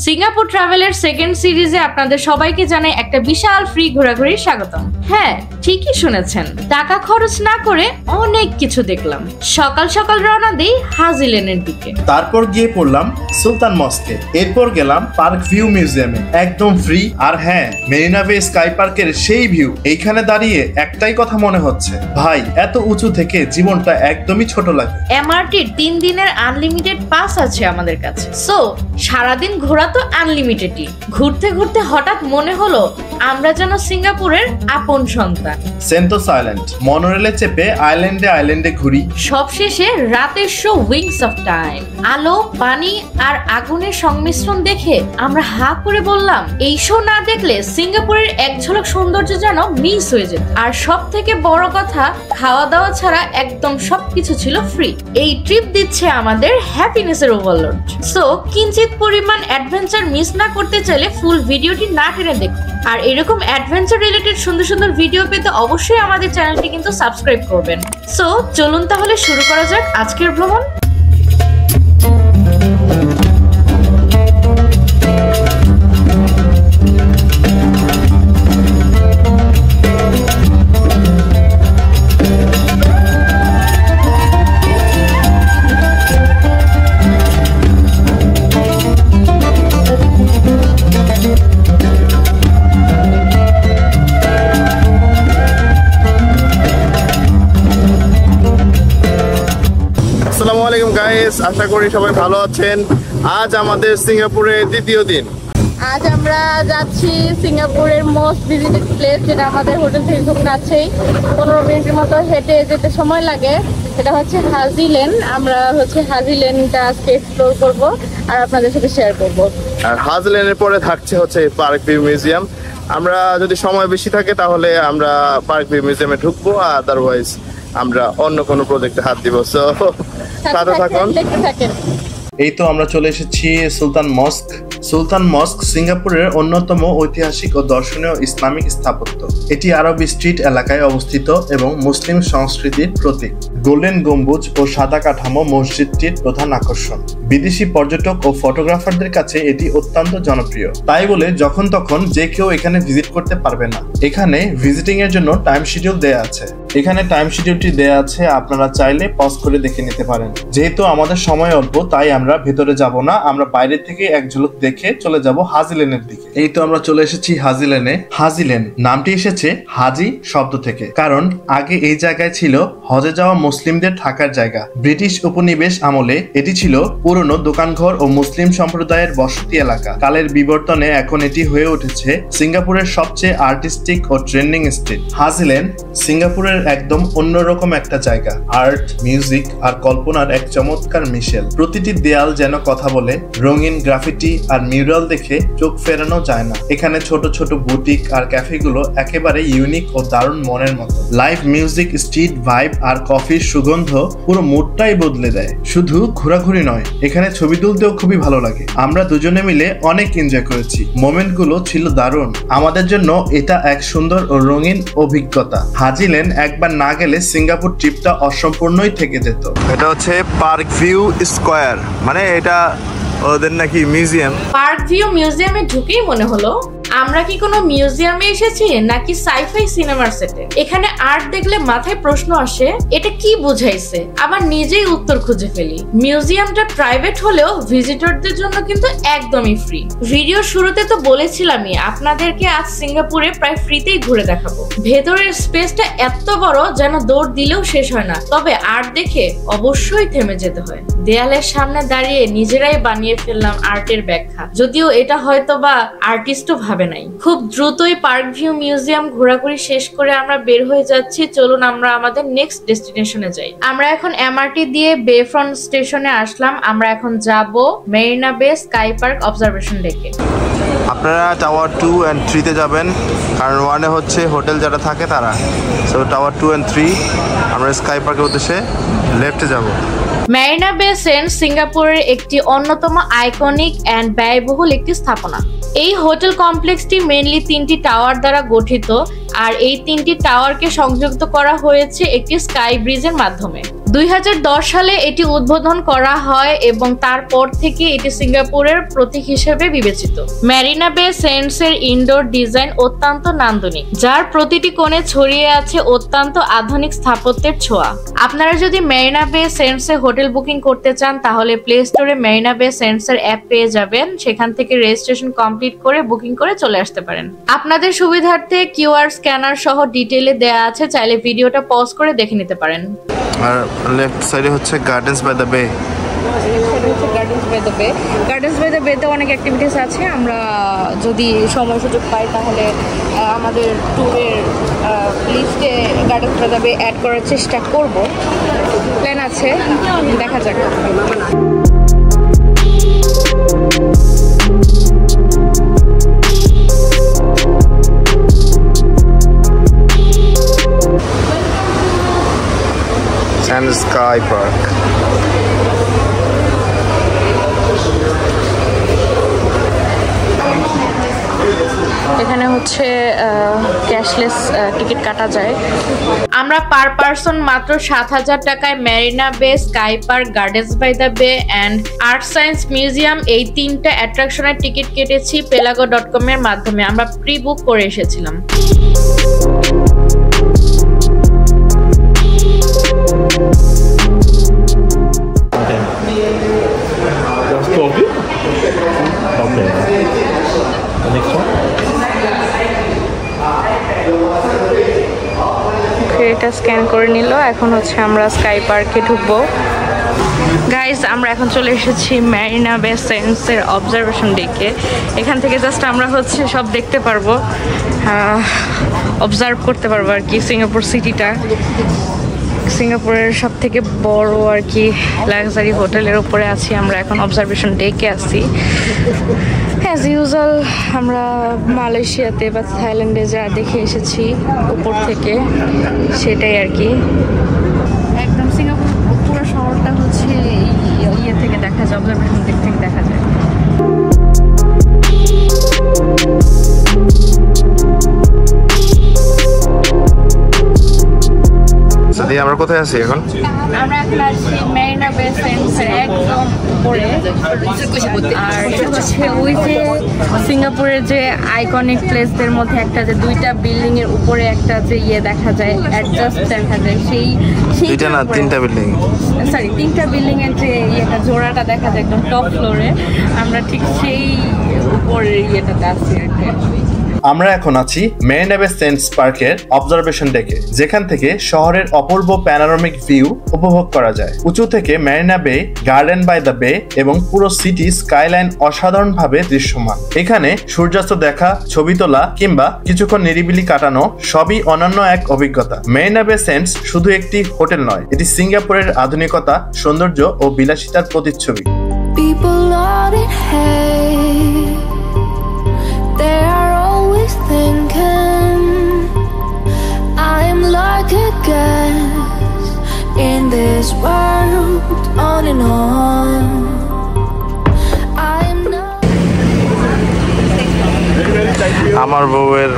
Singapore ট্রাভেলের second সিরিজে আপনাদের সবাইকে জানাই একটা বিশাল ফ্রি ঘোরাঘুরির স্বাগতম। হ্যাঁ, ঠিকই শুনেছেন, টাকা খরচ না করে অনেক কিছু দেখলাম। সকাল সকাল রওনা দেই হাজি লেনের দিকে, তারপর গিয়ে পড়লাম সুলতান মস্কে, এরপর গেলাম পার্ক ভিউ মিউজিয়ামে, একদম ফ্রি। আর হ্যাঁ, মেরিনা বে স্কাই পার্কের সেই ভিউ, এইখানে দাঁড়িয়ে একটাই কথা মনে হচ্ছে, ভাই এত উঁচু থেকে জীবনটা একদমই ছোট লাগে। এমআরটির 3 দিনের আনলিমিটেড পাস আছে আমাদের কাছে, সো সারাদিন ঘোরা তো আনলিমিটেডই। ঘুরতে ঘুরতে হঠাৎ মনে হলো আমরা যেন সিঙ্গাপুরের আপন সন্তান। সেন্টোস আইল্যান্ড, মনোরেলে চেপে আইল্যান্ডে আইল্যান্ডে ঘুরি। সবশেষে রাতের শো উইংস অফ টাইম, আলো, পানি আর আগুনের সংমিশ্রণ দেখে আমরা হা করে বললাম, এই শো না দেখলে সিঙ্গাপুরের এক ঝলক সৌন্দর্য যেন মিস হয়ে যেত। আর সব থেকে বড় কথা, খাওয়া দাওয়া ছাড়া একদম সবকিছু ছিল ফ্রি। এই ট্রিপ দিচ্ছে আমাদের হ্যাপিনেসের ওভারলোড। সো কিঞ্চিত পরিমাণ অ্যাডভেঞ্চার মিস না করতে চাইলে ফুল ভিডিওটি না টেনে দেখুন। আর এরকম অ্যাডভেঞ্চার রিলেটেড সুন্দর সুন্দর ভিডিও পেতে অবশ্যই আমাদের চ্যানেলটি কিন্তু সাবস্ক্রাইব করবেন। সো চলুন তাহলে শুরু করা যাক আজকের ভ্রমণ। আসসালামু আলাইকুম গাইস, আশা করি সবাই ভালো আছেন। আজ আমাদের সিঙ্গাপুরের দ্বিতীয় দিন। আজ আমরা যাচ্ছি সিঙ্গাপুরের মোস্ট ভিজিটেড প্লেস, যেটা আমাদের হোটেল থেকে খুব কাছেই, 15 মিনিটের মতো হেঁটে যেতে সময় লাগে। সেটা হচ্ছে হাজি লেন। আমরা হাজি লেনটা আজকে এক্সপ্লোর করব আর আপনাদের সাথে শেয়ার করব। আর হাজি লেনের পরে থাকছে হচ্ছে পার্ক ভিউ মিউজিয়াম। আমরা যদি সময় বেশি থাকে তাহলে আমরা পার্ক ভিউ মিউজিয়ামে ঢুকবো, আদারওয়াইজ আমরা অন্য কোনো প্রজেক্টে হাত দিব। সো সাথে থাকুন, দেখতে থাকেন। এই তো আমরা চলে এসেছি সুলতান মস্ক। সুলতান মস্ক সিঙ্গাপুরের অন্যতম ঐতিহাসিক ও দর্শনীয় ইসলামিক স্থাপত্য। এটি আরব স্ট্রিট এলাকায় অবস্থিত এবং মুসলিম সংস্কৃতির প্রতীক। গোল্ডেন গম্বুজ ও সাদা কাঠামো মসজিদটির প্রধান আকর্ষণ। বিদেশি পর্যটক ও ফটোগ্রাফারদের কাছে এটি অত্যন্ত জনপ্রিয়, তাই বলে যখন তখন যে কেউ এখানে ভিজিট করতে পারবে না। এখানে ভিজিটিং এর জন্য টাইম শিডিউল দেয়া আছে। এখানে টাইম শিডিউলটি দেয়া আছে, আপনারা চাইলে পজ করে দেখে নিতে পারেন। যেহেতু আমাদের সময় অল্প, তাই আমরা ভেতরে যাব না, আমরা বাইরে থেকে এক ঝলক দেখে চলে যাব হাজি লেনের দিকে। এই তো আমরা চলে এসেছি হাজি লেনে। হাজি লেন নামটি এসেছে হাজি শব্দ থেকে, কারণ আগে এই জায়গায় ছিল হজে যাওয়া মুসলিমদের থাকার জায়গা। ব্রিটিশ উপনিবেশ আমলে এটি ছিল পুরনো দোকানঘর ও মুসলিম সম্প্রদায়ের বসতি এলাকা। কালের বিবর্তনে এখন এটি হয়ে উঠেছে সিঙ্গাপুরের সবচেয়ে আর্টিস্টিক ও ট্রেন্ডিং স্ট্রিট। হাজি লেন সিঙ্গাপুরের একদম অন্যরকম একটা জায়গা। আর্ট, মিউজিক আর কল্পনার এক চমৎকার মিশেল। প্রতিটি দেয়াল যেন কথা বলে। রঙিন গ্রাফিটি আর মিউরাল দেখে চোখ ফেরানো যায় না। এখানে ছোট ছোট বুটিক আর ক্যাফেগুলো একেবারে ইউনিক ও দারুণ মনের মতো। লাইভ মিউজিক, স্ট্রিট ভাইব আর কফির সুগন্ধ পুরো মুডটাই বদলে দেয়। শুধু ঘোরাঘুরি নয়, এখানে ছবি তুলতেও খুবই ভালো লাগে। আমরা দুজনে মিলে অনেক এনজয় করেছি, মোমেন্ট গুলো ছিল দারুণ। আমাদের জন্য এটা এক সুন্দর ও রঙিন অভিজ্ঞতা। হাজি লেন একবার না গেলে সিঙ্গাপুর ট্রিপটা অসম্পূর্ণই থেকে যেত। এটা হচ্ছে পার্ক ভিউ স্কয়ার, মানে এটা ওদের নাকি মিউজিয়াম। পার্ক ভিউ মিউজিয়ামে ঢুকেই মনে হলো আমরা কি কোনো মিউজিয়ামে এসেছি নাকি সাইফাই সিনেমার সেটে। এখানে আর্ট দেখলে মাথায় প্রশ্ন আসে, এটা কি বুঝাইছে, আবার নিজেই উত্তর খুঁজে ফেলি। মিউজিয়ামটা প্রাইভেট হলেও ভিজিটরদের জন্য কিন্তু একদমই ফ্রি। ভিডিও শুরুতে তো বলেছিলামই আপনাদেরকে আজ সিঙ্গাপুরে প্রায় ফ্রিতেই ঘুরে দেখাবো। ভেতরের স্পেসটা এত বড় যেন দৌড় দিলেও শেষ হয় না, তবে আর্ট দেখে অবশ্যই থেমে যেতে হয়। দেয়ালের সামনে দাঁড়িয়ে নিজেরাই বানিয়ে ফেললাম আর্টের ব্যাখ্যা, যদিও এটা হয়তো বা আর্টিস্টও ভাবে নাই। খুব দ্রুতই পার্ক ভিউ মিউজিয়াম ঘোরাঘুরি শেষ করে আমরা বের হয়ে যাচ্ছি। চলুন আমরা আমাদের নেক্সট ডেস্টিনেশনে যাই। আমরা এখন এমআরটি দিয়ে বে ফ্রন্ট স্টেশনে আসলাম। আমরা এখন যাব Marina Bay sky park observation ডেকে। আপনারা টাওয়ার 2 and 3 তে যাবেন, কারণ 1 এ হচ্ছে হোটেল যারা থাকে তারা। সো টাওয়ার 2 and 3 আমরা স্কাই পার্কের উদ্দেশ্যে লেফটে যাব। মেরিনা বে সেন্টস সিঙ্গাপুরের একটি অন্যতম আইকনিক এন্ড ব্যয়বহুল একটি স্থাপনা। এই হোটেল কমপ্লেক্সটি মেইনলি 3টি টাওয়ার দ্বারা গঠিত। আর এই 3টি টাওয়ারকে সংযুক্ত করা হয়েছে একটি স্কাই ব্রিজের মাধ্যমে। 2010 সালে এটি উদ্বোধন করা হয় এবং তারপর থেকে এটি সিঙ্গাপুরের প্রতীক হিসেবে বিবেচিত। মেরিনা বে সেন্টস এর ইনডোর ডিজাইন অত্যন্ত নান্দনিক, যার প্রতিটি কোণে ছড়িয়ে আছে অত্যন্ত আধুনিক স্থাপত্যের ছোঁয়া। আপনারা যদি মেরিনা বে সেন্টস এ হোটেল বুকিং করতে চান তাহলে প্লে স্টোরে মেরিনা বে সেন্টস এর অ্যাপ পেয়ে যাবেন, সেখান থেকে রেজিস্ট্রেশন কমপ্লিট করে বুকিং করে চলে আসতে পারেন। আপনাদের সুবিধার্থে কিউআর স্ক্যানার সহ ডিটেইলে দেয়া আছে, চাইলে ভিডিওটা পজ করে দেখে নিতে পারেন। আর লেফট সাইডে হচ্ছে গার্ডেন্স বাই দ্য বে। গার্ডেন্স বাই দ্য বেতে অনেক অ্যাক্টিভিটিস আছে, আমরা যদি সময় সুযোগ পাই তাহলে আমাদের ট্যুরের লিস্টে গার্ডেন্স বাই দ্য বে অ্যাড করার চেষ্টা করব, প্ল্যান আছে, দেখা যাক। And Sky Park. এখানে হচ্ছে ক্যাশলেস টিকিট কাটা যায়। আমরা পার পারসন মাত্র 7,000 টাকায় Marina Bay, sky park, gardens by the bay and art science museum এই 3টা অ্যাট্রাকশনের টিকিট কেটেছি pelago.com এর মাধ্যমে। আমরা প্রি বুক করে এসেছিলাম। এটা স্ক্যান করে নিল, এখন হচ্ছে আমরা স্কাই পার্কে ঢুকবো। গাইস, আমরা এখন চলে এসেছি মেরিনা বে সেন্টস এর অবজারভেশন ডেকে। এখান থেকে জাস্ট আমরা হচ্ছে সব দেখতে পারবো, অবজার্ভ করতে পারবো আর কি সিঙ্গাপুর সিটিটা। সিঙ্গাপুরের সব থেকে বড় আর কি লাক্সারি হোটেলের উপরে আছি আমরা এখন, অবজারভেশন ডেকে আছি। অ্যাজ ইউজুয়াল আমরা মালয়েশিয়াতে বা থাইল্যান্ডে যা দেখে এসেছি উপর থেকে, সেটাই আর কি। একদম সিঙ্গাপুর পুরো শহরটা হচ্ছে ইয়ে থেকে দেখা যায়, অবজারভেশন ডেক থেকে দেখা যায়। আমরা কোথায় আছি এখন? আমরা এখন আছি মেরিনা বে সেন্টস এর একদম উপরে। আর এটা হচ্ছে ওই যে সিঙ্গাপুরের যে আইকনিক প্লেসদের মধ্যে একটা, যে 2টা বিল্ডিং এর উপরে একটা যে ইয়ে দেখা যায়, অ্যাডজাস্ট দেখা যায়, সেই 2টা না 3টা বিল্ডিং, সরি 3টা বিল্ডিং এর যে ইয়েটা জোড়াটা দেখা যায় একদম টপ ফ্লোরে। আমরা ঠিক সেই উপরের ইয়েটাতে আছি আর কি। আমরা এখন আছি মেরিনা বে সেন্টস পার্কের অবজারভেশন ডেকে, যেখান থেকে শহরের অপূর্ব প্যানোরামিক ভিউ উপভোগ করা যায়। উঁচু থেকে মেরিনা বে, গার্ডেন বাই দ্য বে এবং পুরো সিটি স্কাইলাইন অসাধারণভাবে দৃশ্যমান। এখানে সূর্যাস্ত দেখা, ছবি তোলা কিংবা কিছুক্ষণ নিরিবিলি কাটানো সবই অনন্য এক অভিজ্ঞতা। মেরিনা বে সেন্টস শুধু একটি হোটেল নয়, এটি সিঙ্গাপুরের আধুনিকতা, সৌন্দর্য ও বিলাসিতার প্রতিচ্ছবি। Thinking I'm like a guest in this world, on and on. I'm not. আমার বউয়ের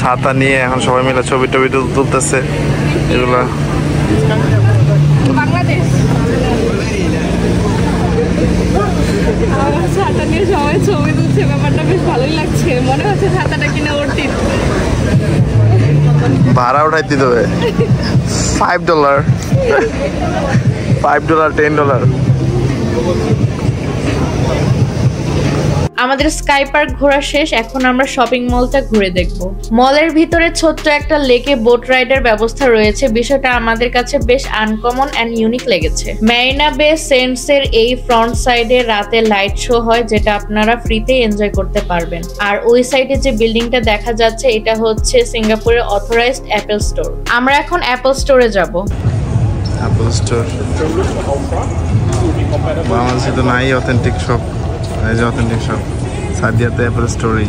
ছাতা নিয়ে এখন সবাই মিলে ছবি টবি তুলতেছে, এগুলা বাংলাদেশ। আমার ছাতা নিয়ে সবাই ছবি তুলছে, ব্যাপারটা বেশ ভালোই লাগছে, মনে হচ্ছে ছাতাটা কিনে উঠতি। ভাড়া উঠাইতে দেবে $5, $10। আমাদের স্কাই পার্ক ঘোরা শেষ, এখন আমরা শপিং মলটা ঘুরে দেখব। মলের ভিতরে ছোট্ট একটা লেকে বোট রাইডের ব্যবস্থা রয়েছে, বিষয়টা আমাদের কাছে বেশ আনকমন এন্ড ইউনিক লেগেছে। মেরিনা বে সেন্টস এর এই ফ্রন্ট সাইডে রাতে লাইট শো হয়, যেটা আপনারা ফ্রিতে এনজয় করতে পারবেন। আর ওই সাইডে যে বিল্ডিংটা দেখা যাচ্ছে এটা হচ্ছে সিঙ্গাপুরের অথরাইজড অ্যাপল স্টোর। আমরা এখন অ্যাপল স্টোরে যাব। অ্যাপল স্টোর বাংলাদেশে তো নাই অথেন্টিক শপ, এই যে অথেন্টিক শপ সাদিয়াতে Apple story.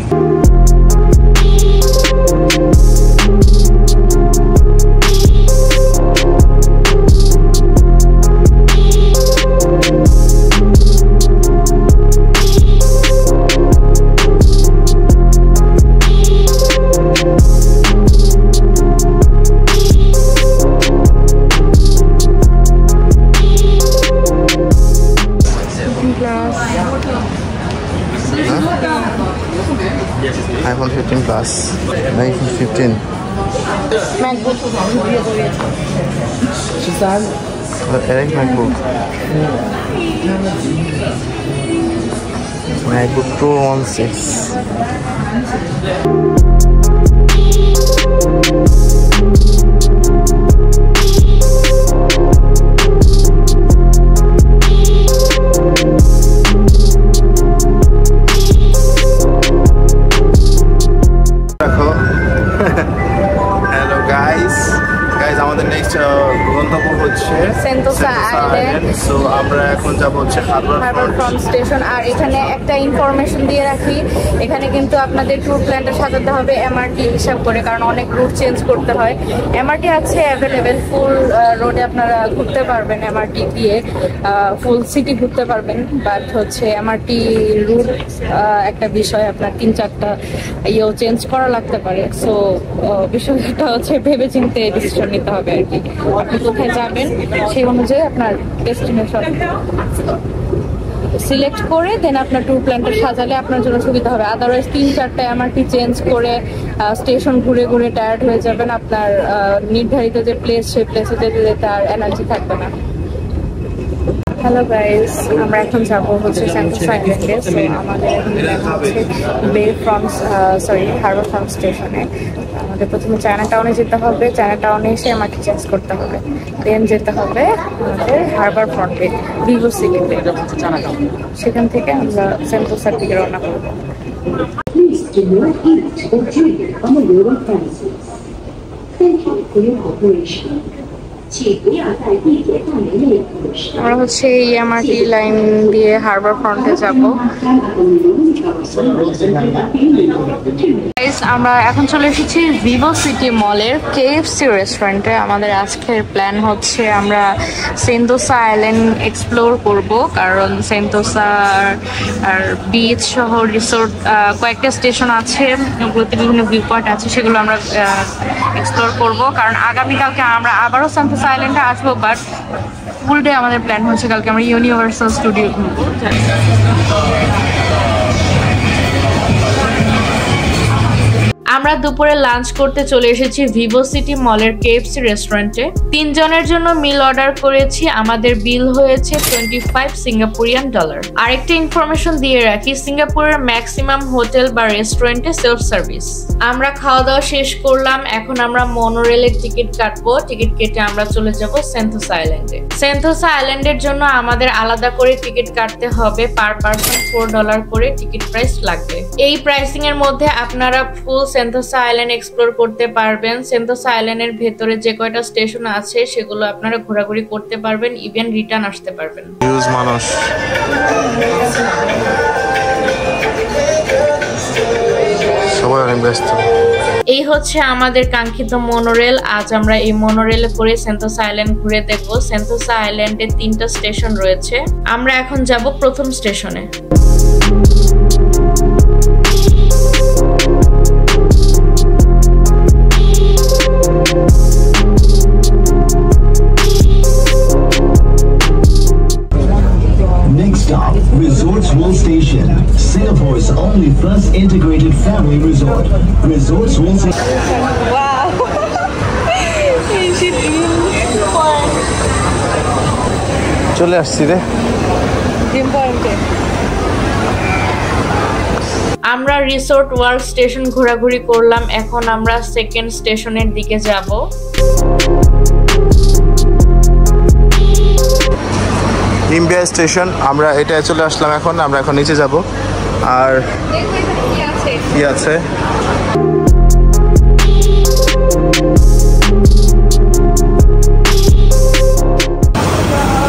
iPhone 15 Plus, iPhone 15. MacBook. Eric MacBook. MacBook Pro 16. Hello guys, আমাদের নেক্সট গন্তব্য হচ্ছে সেন্তোসা আইল্যান্ড। সো আমরা এখন যাব হচ্ছে হারবার ফ্রন্ট স্টেশন। আর এখানে একটা ইনফরমেশন দিয়ে রাখি, এখানে কিন্তু আপনাদের ট্যুর প্ল্যানটা সাজাতে হবে এমআরটি হিসাব করে, কারণ অনেক রুট চেঞ্জ করতে হয়। এমআরটি আছে অ্যাভেলেবেল, ফুল রোডে আপনারা ঘুরতে পারবেন এমআরটি দিয়ে, ফুল সিটি ঘুরতে পারবেন। বাট হচ্ছে এমআরটি রুট একটা বিষয়, আপনার 3-4টা ইয়েও চেঞ্জ করা লাগতে পারে। সো বিষয়টা হচ্ছে ভেবে চিন্তে ডিসিশন নিতে হবে আর কি, আপনি কোথায় যাবেন সেই অনুযায়ী আপনার ডেস্টিনেশন সিলেক্ট করে দেন আপনার ট্যুর প্ল্যানটা সাজালে আপনার জন্য সুবিধা হবে। আদারওয়াইজ 3-4টা এমআরটি চেঞ্জ করে স্টেশন ঘুরে ঘুরে টায়ার্ড হয়ে যাবেন, আপনার নির্ধারিত যে প্লেস সেই প্লেসে যেতে যেতে আর এনার্জি থাকবে না। হ্যালো গাইস, আমরা এখন যাবো হচ্ছে সেন্তোসা আইল্যান্ডে। সো আমাদের হচ্ছে হারবার ফ্রন্ট স্টেশনে। আমাদের প্রথমে চায়না টাউনে যেতে হবে, চায়না টাউনে এসে এমআরটি চেঞ্জ করতে হবে, দেন যেতে হবে আমাদের হারবার ফ্রন্টে ভিভো সিটিতে। সেখান থেকে আমরা সেন্তোসার দিকে রওনা করবো। Please do not eat or drink on the lower premises. Thank you for your cooperation. আমরা হচ্ছে এই এমআরটি লাইন দিয়ে হারবার ফ্রন্টে যাব। আমরা এখন চলে এসেছি ভিভো সিটি মলের কেএফসি রেস্টুরেন্টে। আমাদের আজকের প্ল্যান হচ্ছে আমরা সেন্তোসা আইল্যান্ড এক্সপ্লোর করব, কারণ সেন্তোসার আর বিচ সহ রিসোর্ট কয়েকটা স্টেশন আছে, ওগুলোতে বিভিন্ন ভিউ পয়েন্ট আছে, সেগুলো আমরা এক্সপ্লোর করব। কারণ আগামীকালকে আমরা আবারও সেন্তোসা আইল্যান্ডে আসবো, বাট ফুল ডে আমাদের প্ল্যান হচ্ছে কালকে আমরা ইউনিভার্সাল স্টুডিও ঘুরবো। আমরা দুপুরে লাঞ্চ করতে চলে এসেছি ভিভো সিটি মলের কেএফসি রেস্টুরেন্টে। 3 জনের জন্য মিল অর্ডার করেছি, আমাদের বিল হয়েছে $25 সিঙ্গাপুরিয়ান। আরেকটা ইনফরমেশন দিয়ে রাখি, সিঙ্গাপুরের ম্যাক্সিমাম হোটেল বা রেস্টুরেন্টে সেলফ সার্ভিস। আমরা খাওয়া দাওয়া শেষ করলাম, এখন আমরা মনোরেলের টিকিট কাটবো। টিকিট কেটে আমরা চলে যাব সেন্তোসা আইল্যান্ডে। সেন্তোসা আইল্যান্ডের জন্য আমাদের আলাদা করে টিকিট কাটতে হবে, পার পারসন $4 করে টিকিট প্রাইস লাগবে। এই প্রাইসিং এর মধ্যে আপনারা ফুল সেন্তোসা আইল্যান্ড এক্সপ্লোর করতে পারবেন। সেন্তোসা আইল্যান্ডের ভেতরে যে কয়টা স্টেশন আছে সেগুলো আপনারা ঘোরাঘুরি করতে পারবেন, ইভেন রিটার্ন আসতে পারবেন। মানুষ সবাই অনেক ব্যস্ত। এই হচ্ছে আমাদের কাঙ্ক্ষিত মনোরেল। আজ আমরা এই মনোরেলে করে সেন্তোসা আইল্যান্ড ঘুরে দেখবো। সেন্তোসা আইল্যান্ডে 3টা স্টেশন রয়েছে, আমরা এখন যাব প্রথম স্টেশনে। Stop, Resorts World Station, Singapore's only first integrated family resort. Resorts World Station. Wow! চলে আসছি রে। আমরা রিসোর্ট ওয়ার্ল্ড স্টেশন ঘোরাঘুরি করলাম, এখন আমরা সেকেন্ড স্টেশনের দিকে যাব। ইম্বিয়া স্টেশন, আমরা এটায় চলে আসলাম। এখন আমরা এখন নিচে যাব। আর কি আছে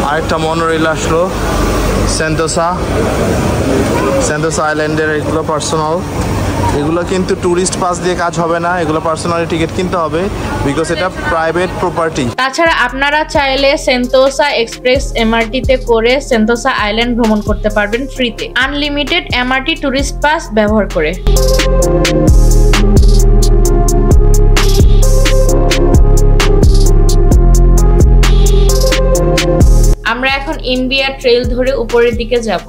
আরেকটা মনোরেল আসলো সেন্তোসা আইল্যান্ডের। এগুলো পার্সোনাল, এগুলো কিন্তু ট্যুরিস্ট পাস দিয়ে কাজ হবে না, এগুলো পার্সোনালি টিকিট কিনতে হবে, বিকজ এটা প্রাইভেট প্রপার্টি। তাছাড়া আপনারা চাইলে সেন্তোসা এক্সপ্রেস এমআরটিতে করে সেন্তোসা আইল্যান্ড ভ্রমণ করতে পারবেন ফ্রিতে, আনলিমিটেড এমআরটি ট্যুরিস্ট পাস ব্যবহার করে। আমরা এখন ইম্বিয়া ট্রেল ধরে উপরের দিকে যাব।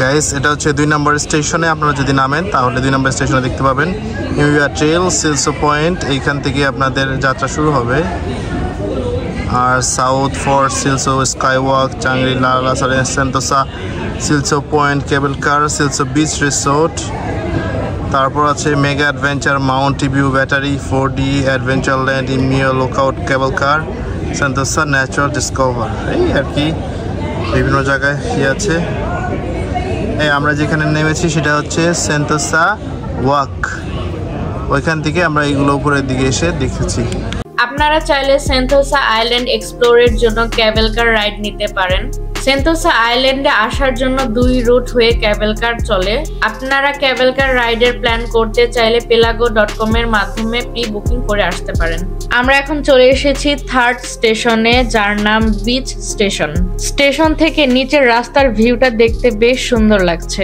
গাইস এটা হচ্ছে 2 নম্বর স্টেশনে। আপনারা যদি নামেন তাহলে 2 নম্বর স্টেশনে দেখতে পাবেন New Year trail Siloso point. এইখান থেকে আপনাদের যাত্রা শুরু হবে। আর South Fort, Siloso Skywalk, Shangri La, Sentosa, Siloso point, cable car, Siloso beach resort. তারপর আছে mega adventure, mount view battery, 4D adventure land, Imbiah lookout, cable car, Sentosa natural discover. এই আর কি বিভিন্ন জায়গায় আছে। এই আমরা যেখানে নেমেছি সেটা হচ্ছে সেন্টোসা ওয়াক। ওইখান থেকে আমরা এইগুলো উপরের দিকে এসে দেখেছি। আপনারা চাইলে সেন্টোসা আইল্যান্ড এক্সপ্লোরের জন্য ক্যাবেল কার রাইড নিতে পারেন। সেন্টোসা আইল্যান্ডে আসার জন্য 2 রুট হয়ে ক্যাবেল কার চলে। আপনারা ক্যাবেল কার রাইডের প্ল্যান করতে চাইলে pelago.com এর মাধ্যমে প্রি বুকিং করে আসতে পারেন। আমরা এখন চলে এসেছি 3rd স্টেশনে, যার নাম বিচ স্টেশন। স্টেশন থেকে নিচের রাস্তার ভিউটা দেখতে বেশ সুন্দর লাগছে।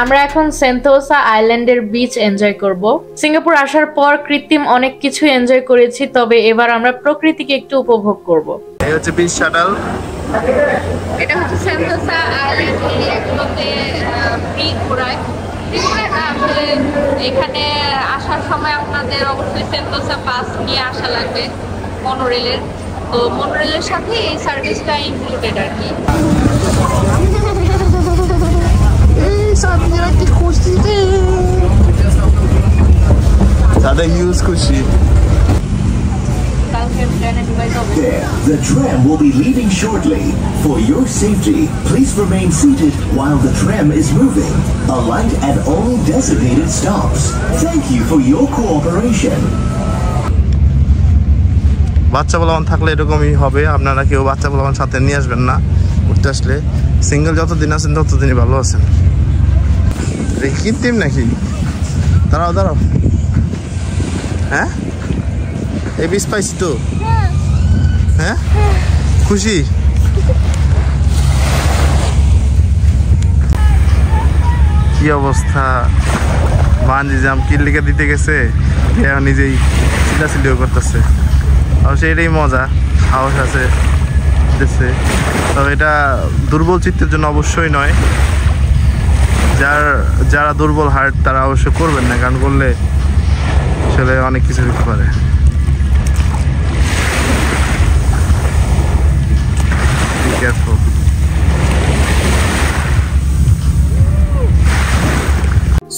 আমরা এখন সেন্টোসা আইল্যান্ডের বিচ এনজয় করব। সিঙ্গাপুর আসার পর কৃত্রিম অনেক কিছু এনজয় করেছি, তবে এবার আমরা প্রকৃতিকে একটু উপভোগ করব। এই হচ্ছে বিচ শাটল। এটা হচ্ছে সেন্টোসা আইল্যান্ড এগুলোতে ফ্রি ঘোরায়। আসলে এখানে আসার সময় আপনাদের অবশ্যই সেন্টোসা পাস নিয়ে আসা লাগবে মনোরেলের। তো মনোরেলের সাথে এই সার্ভিসটা ইনক্লুডেড আর কি। দাদা হিউজ খুশি। The tram will be leaving shortly. For your safety, please remain seated while the tram is moving. Alight at only designated stops. Thank you for your cooperation. বাচ্চা বলবান থাকলে এরকমই হবে। আপনারা কেউ বাচ্চা বলবান সাথে নিয়ে আসবেন না ঘুরতে আসলে। সিঙ্গেল যতদিন আছেন ততদিনই ভালো আছেন। কৃত্রিম নাকি? দাঁড়াও দাঁড়াও। হ্যাঁ এই বিচ পাইছি তো। হ্যাঁ খুশি? কি অবস্থা! বাঞ্জি জাম্প কিল্লিকে দিতে গেছে, নিজেই চিল্লাচিল্লিও করতেছে। অবশ্য এটাই মজা, সাহস আছে দেখছে। তবে এটা দুর্বল চিত্তের জন্য অবশ্যই নয়। যারা দুর্বল হার্ট তারা অবশ্য করবেন না, কারণ করলে আসলে অনেক কিছু হতে পারে।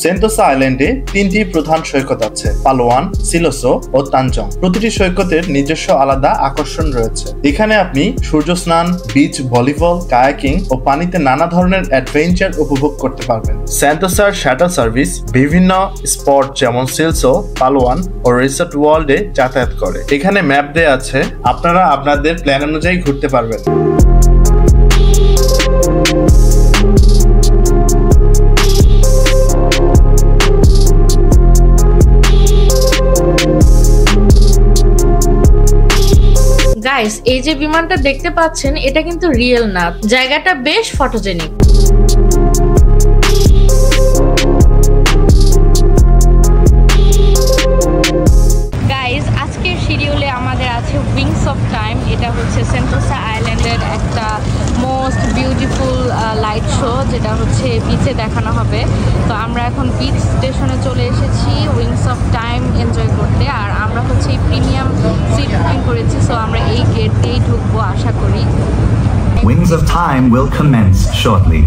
সেন্টোসা আইল্যান্ডে 3টি প্রধান সৈকত আছে, পালোয়ান, সিলোসো ও তানজং। প্রতিটি সৈকতের নিজস্ব আলাদা আকর্ষণ রয়েছে। এখানে আপনি সূর্য স্নান, বিচ ভলিবল, কায়াকিং ও পানিতে নানা ধরনের অ্যাডভেঞ্চার উপভোগ করতে পারবেন। সেন্টোসার শাটল সার্ভিস বিভিন্ন স্পট যেমন সিলসো, পালোয়ান ও রিসোর্ট ওয়ার্ল্ডে যাতায়াত করে। এখানে ম্যাপ দেয়া আছে, আপনারা আপনাদের প্ল্যান অনুযায়ী ঘুরতে পারবেন। গাইস, এই যে বিমানটা দেখতে পাচ্ছেন এটা কিন্তু রিয়েল না। জায়গাটা বেশ ফটোজেনিক। গাইস, আজকের শিডিউলে আমাদের আছে উইংস অফ টাইম। এটা হচ্ছে সেন্টোসা আইল্যান্ডের একটা মোস্ট বিউটিফুল লাইট শো, যেটা হচ্ছে বিচে দেখানো হবে। তো আমরা এখন বিচ স্টেশনে চলে এসেছি উইংস অফ টাইম এনজয় করতে। আর আমরা হচ্ছে এই প্রিমিয়াম সিট বুকিং করেছি, সো আমরা এই গেট দিয়েই ঢুকবো আশা করি। Wings of Time will commence shortly.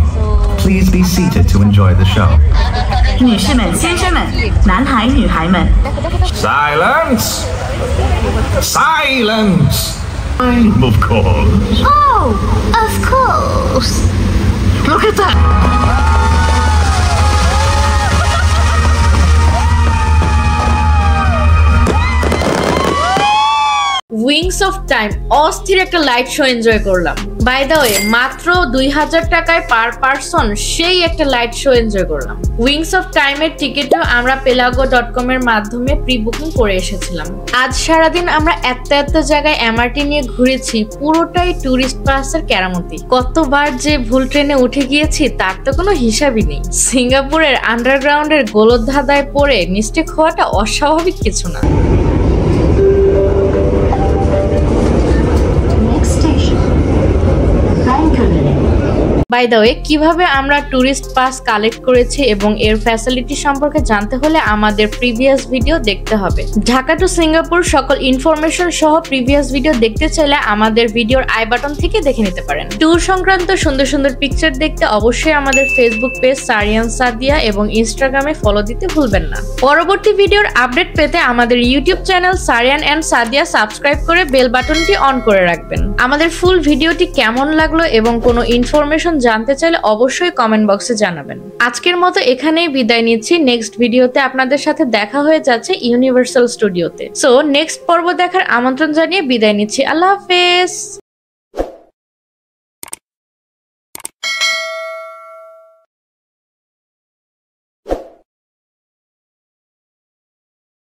Please be seated to enjoy the show. 女士们、先生们、男孩、女孩们， Silence! Silence! Of course. Oh, of course. Look at that! Wings of time অস্থির একটা light show enjoy করলাম। By the way, মাত্র 2000 টাকায় per person সেই একটা light show enjoy করলাম। Wings of টাইমের টিকিটও আমরা pelago.com এর মাধ্যমে প্রি বুকিং করে এসেছিলাম। আজ সারাদিন আমরা এত জায়গায় এমআরটি নিয়ে ঘুরেছি, পুরোটাই টুরিস্ট পাসের কেরামতি। কতবার যে ভুল ট্রেনে উঠে গিয়েছি তার তো কোনো হিসাবই নেই। সিঙ্গাপুরের আন্ডারগ্রাউন্ডের গোলকধাঁধায় পড়ে মিস্টেক হওয়াটা অস্বাভাবিক কিছু না। বাই দ্য ওয়ে, কিভাবে আমরা ট্যুরিস্ট পাস কালেক্ট করেছি এবং এর ফ্যাসিলিটি সম্পর্কে জানতে হলে আমাদের প্রিভিয়াস ভিডিও দেখতে হবে। ঢাকা টু সিঙ্গাপুর সকল ইনফরমেশন সহ প্রিভিয়াস ভিডিও দেখতে চাইলে আমাদের ভিডিওর আই বাটন থেকে দেখে নিতে পারেন। ট্যুর সংক্রান্ত সুন্দর সুন্দর পিকচার দেখতে অবশ্যই আমাদের ফেসবুক পেজ সারিয়ান সাদিয়া এবং ইনস্টাগ্রামে ফলো দিতে ভুলবেন না। পরবর্তী ভিডিওর আপডেট পেতে আমাদের YouTube channel Sarian and Sadia subscribe করে বেল বাটনটি অন করে রাখবেন। আমাদের ফুল ভিডিওটি কেমন লাগলো এবং কোনো ইনফরমেশন জানতে চাইলে অবশ্যই কমেন্ট বক্সে জানাবেন। আজকের মতো এখানেই বিদায় নিচ্ছি। নেক্সট ভিডিওতে আপনাদের সাথে দেখা হয়ে যাচ্ছে ইউনিভার্সাল স্টুডিওতে। সো নেক্সট পর্ব দেখার আমন্ত্রণ জানিয়ে বিদায় নিচ্ছি। আল্লাহ হাফেজ।